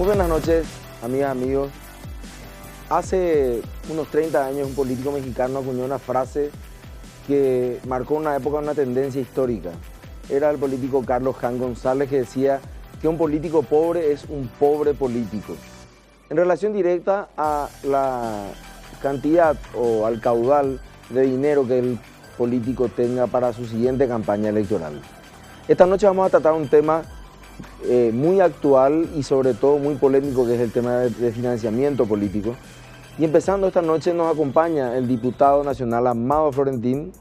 Muy buenas noches, amigas, amigos. Hace unos 30 años un político mexicano acuñó una frase que marcó una época, una tendencia histórica. Era el político Carlos Jan González, que decía que un político pobre es un pobre político, en relación directa a la cantidad o al caudal de dinero que el político tenga para su siguiente campaña electoral. Esta noche vamos a tratar un tema muy actual y sobre todo muy polémico, que es el tema de financiamiento político. Y empezando esta noche nos acompaña el diputado nacional Amado Florentín,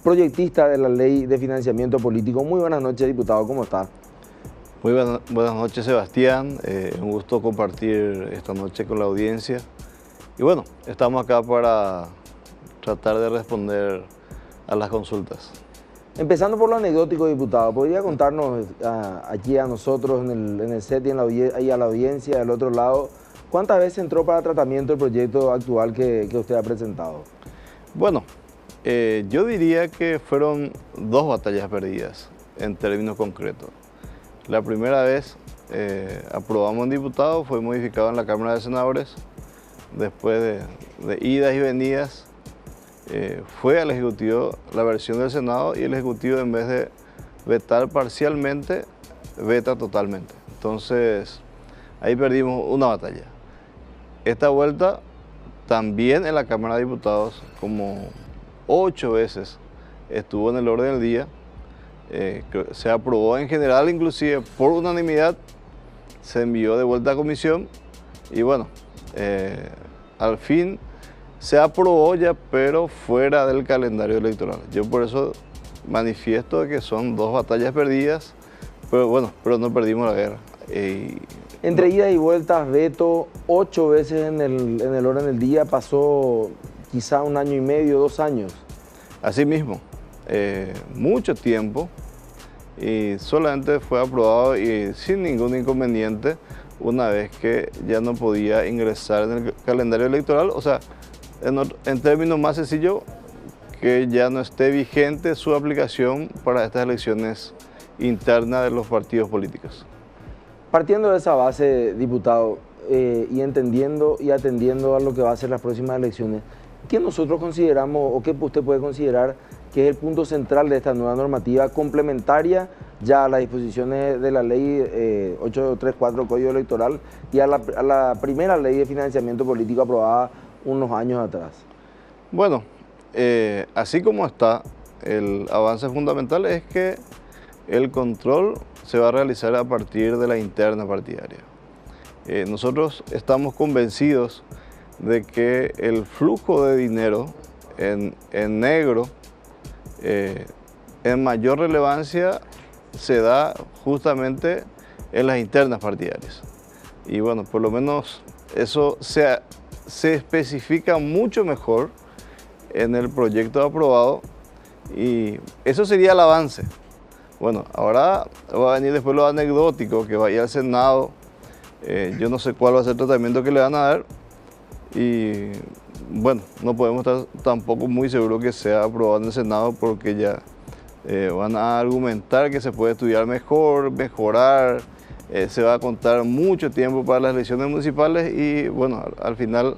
proyectista de la Ley de Financiamiento Político. Muy buenas noches, diputado, ¿cómo está? Muy buenas noches, Sebastián. Un gusto compartir esta noche con la audiencia. Y bueno, estamos acá para tratar de responder a las consultas. Empezando por lo anecdótico, diputado, ¿podría contarnos aquí a nosotros en el set y a la audiencia del otro lado, cuántas veces entró para tratamiento el proyecto actual que usted ha presentado? Bueno, yo diría que fueron 2 batallas perdidas en términos concretos. La primera vez aprobamos en diputado, fue modificado en la Cámara de Senadores, después de idas y venidas. Fue al Ejecutivo la versión del Senado y el Ejecutivo, en vez de vetar parcialmente, veta totalmente. Entonces, ahí perdimos una batalla. Esta vuelta, también en la Cámara de Diputados, como 8 veces estuvo en el orden del día. Se aprobó en general, inclusive por unanimidad, se envió de vuelta a comisión y bueno, al fin se aprobó ya, pero fuera del calendario electoral. Yo por eso manifiesto que son 2 batallas perdidas, pero bueno, pero no perdimos la guerra. Entre idas y vueltas, veto 8 veces en el orden del día, pasó quizá 1 año y medio, 2 años. Así mismo, mucho tiempo, y solamente fue aprobado y sin ningún inconveniente una vez que ya no podía ingresar en el calendario electoral, o sea, en términos más sencillos, que ya no esté vigente su aplicación para estas elecciones internas de los partidos políticos. Partiendo de esa base, diputado, y entendiendo y atendiendo a lo que va a ser las próximas elecciones, ¿qué nosotros consideramos o qué usted puede considerar que es el punto central de esta nueva normativa complementaria ya a las disposiciones de la ley 834 Código Electoral y a la primera ley de financiamiento político aprobada unos años atrás? Bueno, así como está, el avance fundamental es que el control se va a realizar a partir de la interna partidaria. Nosotros estamos convencidos de que el flujo de dinero en negro en mayor relevancia se da justamente en las internas partidarias. Y bueno, por lo menos eso se especifica mucho mejor en el proyecto aprobado y eso sería el avance. Bueno, ahora va a venir después lo anecdótico, que va a ir al Senado. Yo no sé cuál va a ser el tratamiento que le van a dar y bueno, no podemos estar tampoco muy seguros que sea aprobado en el Senado, porque ya van a argumentar que se puede estudiar mejor, mejorar, se va a contar mucho tiempo para las elecciones municipales y bueno, al final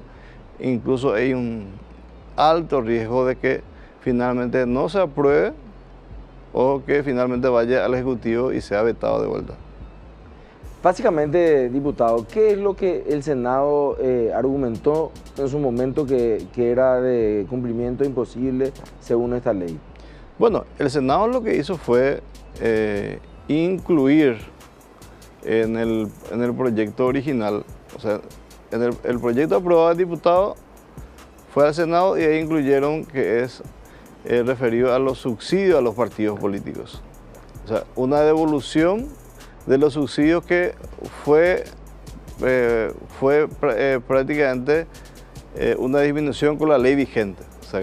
incluso hay un alto riesgo de que finalmente no se apruebe o que finalmente vaya al Ejecutivo y sea vetado de vuelta. Básicamente, diputado, ¿qué es lo que el Senado argumentó en su momento que era de cumplimiento imposible según esta ley? Bueno, el Senado lo que hizo fue incluir en el proyecto original, o sea, en el proyecto aprobado del diputado fue al Senado y ahí incluyeron que es referido a los subsidios a los partidos políticos. O sea, una devolución de los subsidios que fue prácticamente una disminución con la ley vigente. O sea,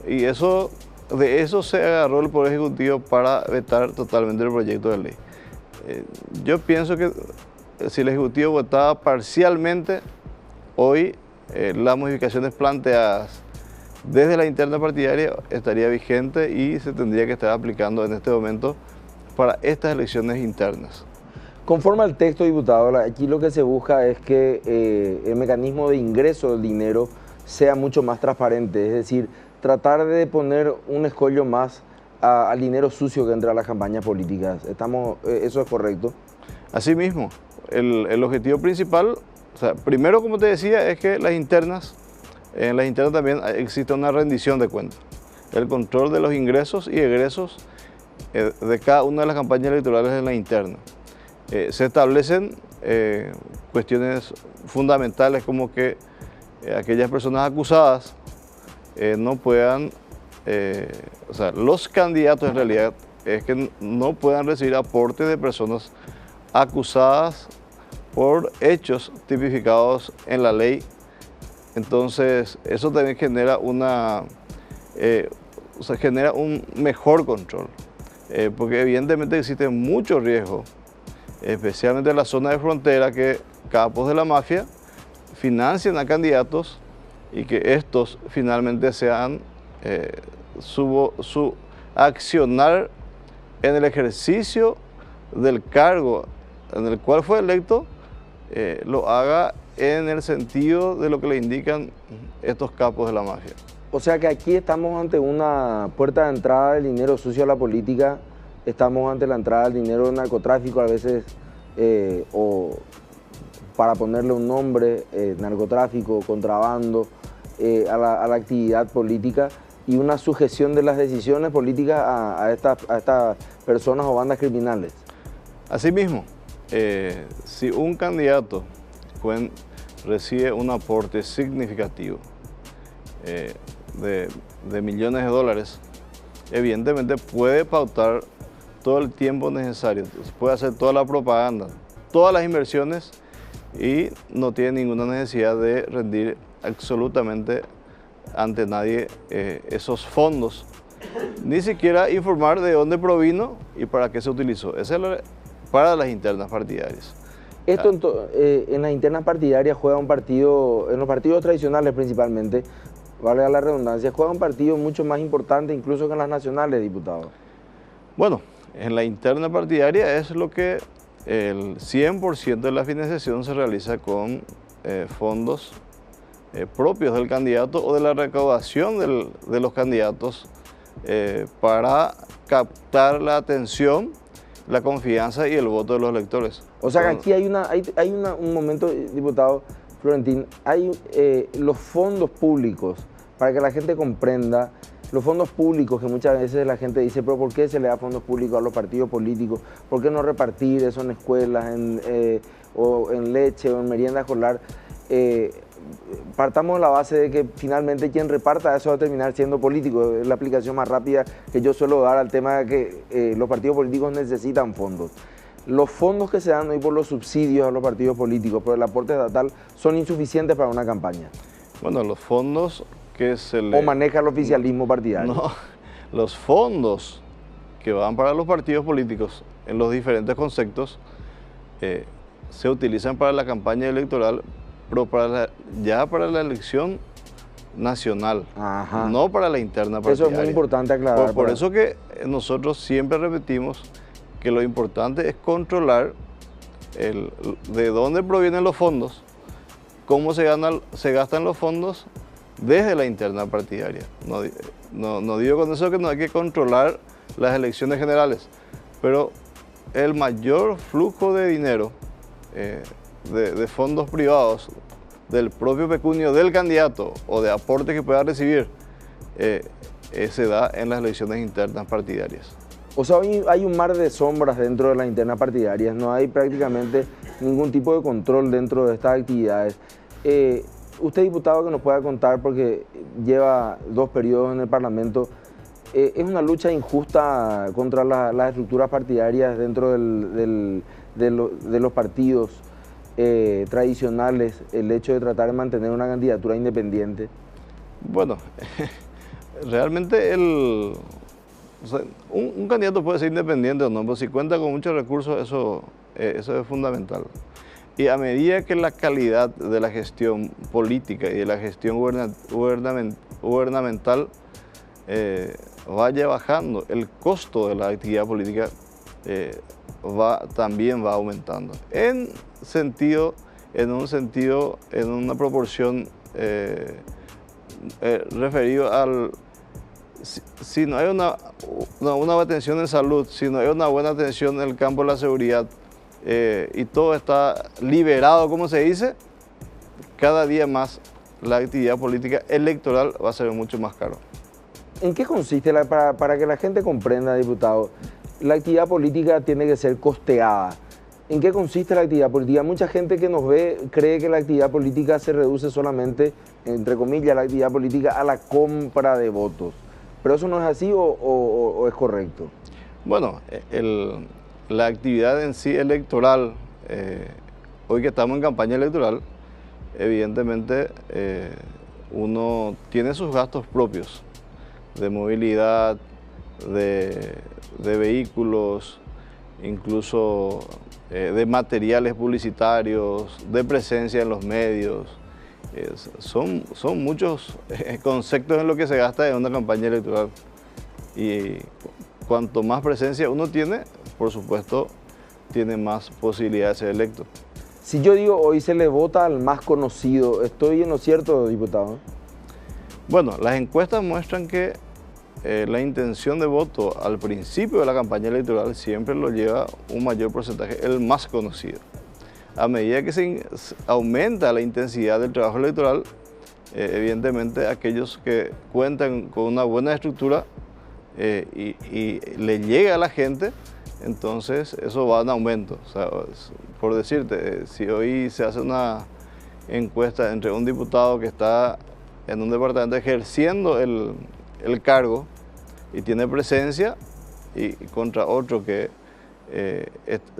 y de eso se agarró el Poder Ejecutivo para vetar totalmente el proyecto de ley. Yo pienso que si el Ejecutivo votaba parcialmente, hoy las modificaciones planteadas desde la interna partidaria estaría vigente y se tendría que estar aplicando en este momento para estas elecciones internas. Conforme al texto, diputado, aquí lo que se busca es que el mecanismo de ingreso del dinero sea mucho más transparente, es decir, tratar de poner un escollo más al dinero sucio que entra a las campañas políticas. ¿Eso es correcto? Asimismo, el objetivo principal, o sea, primero, como te decía, es que en las internas también existe una rendición de cuentas, el control de los ingresos y egresos de cada una de las campañas electorales en la interna. Se establecen cuestiones fundamentales como que aquellas personas acusadas no puedan, o sea, los candidatos en realidad es que no puedan recibir aportes de personas acusadas por hechos tipificados en la ley. Entonces, eso también genera genera un mejor control, porque evidentemente existe mucho riesgo, especialmente en la zona de frontera, que capos de la mafia financian a candidatos y que estos finalmente sean su accionar en el ejercicio del cargo en el cual fue electo, lo haga en el sentido de lo que le indican estos capos de la mafia. O sea que aquí estamos ante una puerta de entrada del dinero sucio a la política, estamos ante la entrada del dinero del narcotráfico a veces, o para ponerle un nombre, narcotráfico, contrabando, a la actividad política y una sujeción de las decisiones políticas a estas personas o bandas criminales. Asimismo, si un candidato recibe un aporte significativo de millones de dólares, evidentemente puede pautar todo el tiempo necesario, puede hacer toda la propaganda, todas las inversiones y no tiene ninguna necesidad de rendir absolutamente ante nadie esos fondos, ni siquiera informar de dónde provino y para qué se utilizó. Eso es para las internas partidarias. Esto en las internas partidarias juega un partido, en los partidos tradicionales principalmente, vale la redundancia, juega un partido mucho más importante incluso que en las nacionales, diputado. Bueno, en la interna partidaria es lo que el 100% de la financiación se realiza con fondos propios del candidato o de la recaudación de los candidatos para captar la atención, la confianza y el voto de los electores. O sea que aquí hay un momento, diputado Florentín, hay los fondos públicos, para que la gente comprenda, los fondos públicos que muchas veces la gente dice, pero ¿por qué se le da fondos públicos a los partidos políticos? ¿Por qué no repartir eso en escuelas, o en leche o en merienda escolar? Partamos de la base de que finalmente quien reparta eso va a terminar siendo político. Es la aplicación más rápida que yo suelo dar al tema de que los partidos políticos necesitan fondos. Los fondos que se dan hoy por los subsidios a los partidos políticos, por el aporte estatal, son insuficientes para una campaña. Bueno, los fondos que se ¿O maneja el oficialismo partidario? No, los fondos que van para los partidos políticos en los diferentes conceptos se utilizan para la campaña electoral, pero ya para la elección nacional, Ajá, no para la interna partidaria. Eso es muy importante aclarar. Por eso que nosotros siempre repetimos que lo importante es controlar de dónde provienen los fondos, cómo se gastan los fondos desde la interna partidaria. No digo con eso que no hay que controlar las elecciones generales, pero el mayor flujo de dinero de fondos privados, del propio pecunio del candidato o de aportes que pueda recibir, se da en las elecciones internas partidarias. O sea, hoy hay un mar de sombras dentro de las internas partidarias, no hay prácticamente ningún tipo de control dentro de estas actividades. Usted, diputado, que nos pueda contar, porque lleva 2 periodos en el Parlamento, es una lucha injusta contra las estructuras partidarias dentro de los partidos tradicionales, el hecho de tratar de mantener una candidatura independiente. Bueno, realmente un candidato puede ser independiente o no, pero si cuenta con muchos recursos, eso es fundamental. Y a medida que la calidad de la gestión política y de la gestión gubernamental vaya bajando, el costo de la actividad política también va aumentando. En una proporción referido al... Si no hay una buena atención en salud, si no hay una buena atención en el campo de la seguridad y todo está liberado, como se dice, cada día más la actividad política electoral va a ser mucho más caro. ¿En qué consiste, para que la gente comprenda, diputado, la actividad política tiene que ser costeada? ¿En qué consiste la actividad política? Mucha gente que nos ve cree que la actividad política se reduce solamente, entre comillas, la actividad política a la compra de votos. ¿Pero eso no es así o es correcto? Bueno, la actividad en sí electoral, hoy que estamos en campaña electoral, evidentemente uno tiene sus gastos propios de movilidad, de vehículos, incluso de materiales publicitarios, de presencia en los medios. Son muchos conceptos en lo que se gasta en una campaña electoral. Y cuanto más presencia uno tiene, por supuesto, tiene más posibilidad de ser electo. Si yo digo hoy se le vota al más conocido, ¿estoy en lo cierto, diputado? Bueno, las encuestas muestran que la intención de voto al principio de la campaña electoral siempre lo lleva un mayor porcentaje, el más conocido. A medida que se aumenta la intensidad del trabajo electoral, evidentemente aquellos que cuentan con una buena estructura y le llega a la gente, entonces eso va en aumento. O sea, por decirte, si hoy se hace una encuesta entre un diputado que está en un departamento ejerciendo el cargo y tiene presencia y contra otro que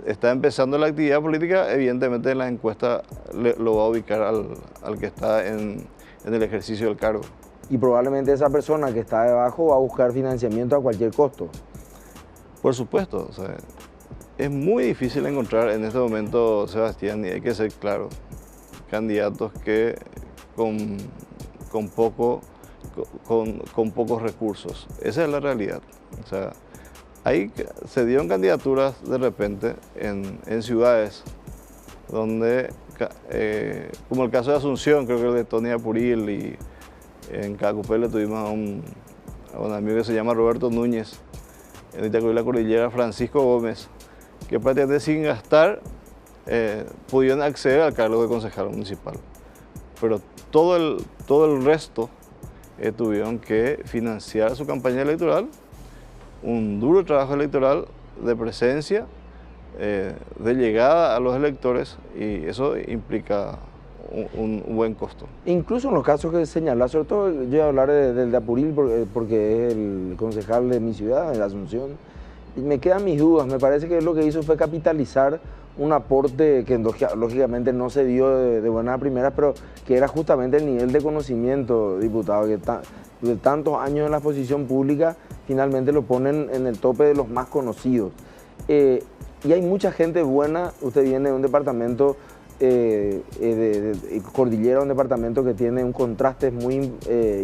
está empezando la actividad política, evidentemente en la encuesta lo va a ubicar al que está en el ejercicio del cargo. Y probablemente esa persona que está debajo va a buscar financiamiento a cualquier costo. Por supuesto, o sea, es muy difícil encontrar en este momento, Sebastián, y hay que ser claro, candidatos que con pocos recursos. Esa es la realidad. O sea, ahí se dieron candidaturas de repente en ciudades donde, como el caso de Asunción, creo que el de Tony Apuril, y en Cacupé tuvimos a un amigo que se llama Roberto Núñez, en Itacubí la Cordillera, Francisco Gómez, que prácticamente sin gastar pudieron acceder al cargo de concejal municipal. Pero todo el resto tuvieron que financiar su campaña electoral, un duro trabajo electoral de presencia, de llegada a los electores, y eso implica un buen costo. Incluso en los casos que señala, sobre todo yo voy a hablar del de Apuril porque es el concejal de mi ciudad, de Asunción, y me quedan mis dudas. Me parece que lo que hizo fue capitalizar un aporte que lógicamente no se dio de buena primera, pero que era justamente el nivel de conocimiento, diputado, que de tantos años en la exposición pública finalmente lo ponen en el tope de los más conocidos. Y hay mucha gente buena. Usted viene de un departamento de Cordillera, un departamento que tiene un contraste muy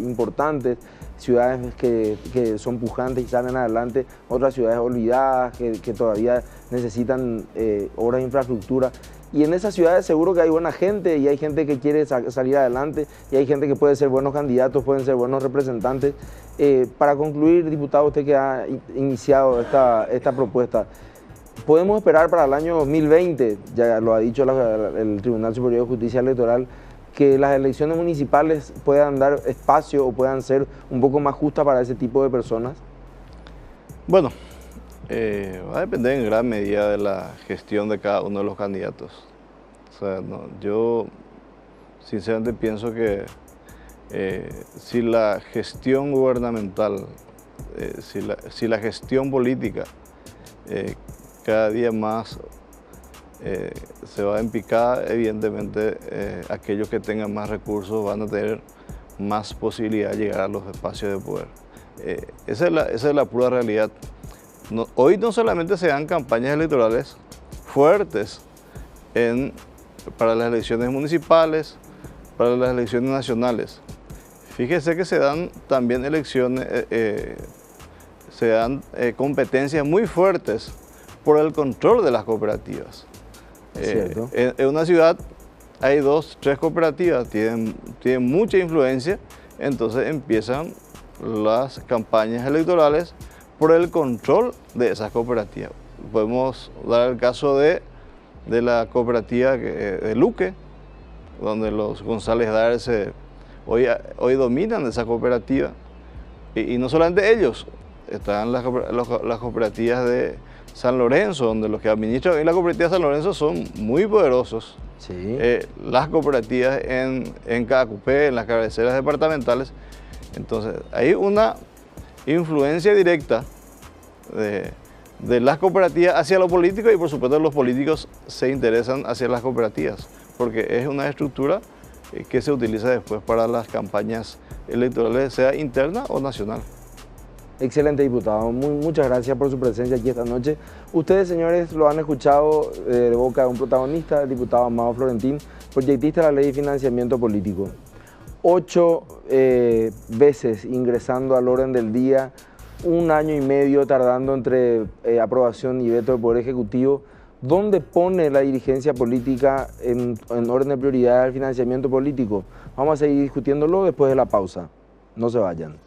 importante, ciudades que son pujantes y salen adelante, otras ciudades olvidadas que todavía necesitan obras de infraestructura. Y en esas ciudades seguro que hay buena gente y hay gente que quiere salir adelante y hay gente que puede ser buenos candidatos, pueden ser buenos representantes. Para concluir, diputado, usted que ha iniciado esta propuesta, ¿podemos esperar para el año 2020, ya lo ha dicho el Tribunal Superior de Justicia Electoral, que las elecciones municipales puedan dar espacio o puedan ser un poco más justas para ese tipo de personas? Bueno, va a depender en gran medida de la gestión de cada uno de los candidatos. O sea, yo sinceramente pienso que si la gestión gubernamental, si la gestión política cada día más se va en picada, evidentemente aquellos que tengan más recursos van a tener más posibilidad de llegar a los espacios de poder. Esa es la pura realidad. Hoy no solamente se dan campañas electorales fuertes para las elecciones municipales, para las elecciones nacionales. Fíjese que se dan también competencias muy fuertes por el control de las cooperativas. Cierto. En una ciudad hay 2, 3 cooperativas, tienen mucha influencia, entonces empiezan las campañas electorales por el control de esas cooperativas. Podemos dar el caso de la cooperativa de Luque, donde los González Darce hoy dominan esa cooperativa. Y no solamente ellos, están las cooperativas de San Lorenzo, donde los que administran hoy la cooperativa de San Lorenzo son muy poderosos. Sí. Las cooperativas en Caacupé, en las cabeceras departamentales. Entonces, hay una influencia directa de las cooperativas hacia los políticos y por supuesto los políticos se interesan hacia las cooperativas, porque es una estructura que se utiliza después para las campañas electorales, sea interna o nacional. Excelente, diputado. Muchas gracias por su presencia aquí esta noche. Ustedes, señores, lo han escuchado de boca de un protagonista, el diputado Amado Florentín, proyectista de la Ley de Financiamiento Político. 8 veces ingresando al orden del día, 1 año y medio tardando entre aprobación y veto del Poder Ejecutivo. ¿Dónde pone la dirigencia política en orden de prioridad el financiamiento político? Vamos a seguir discutiéndolo después de la pausa. No se vayan.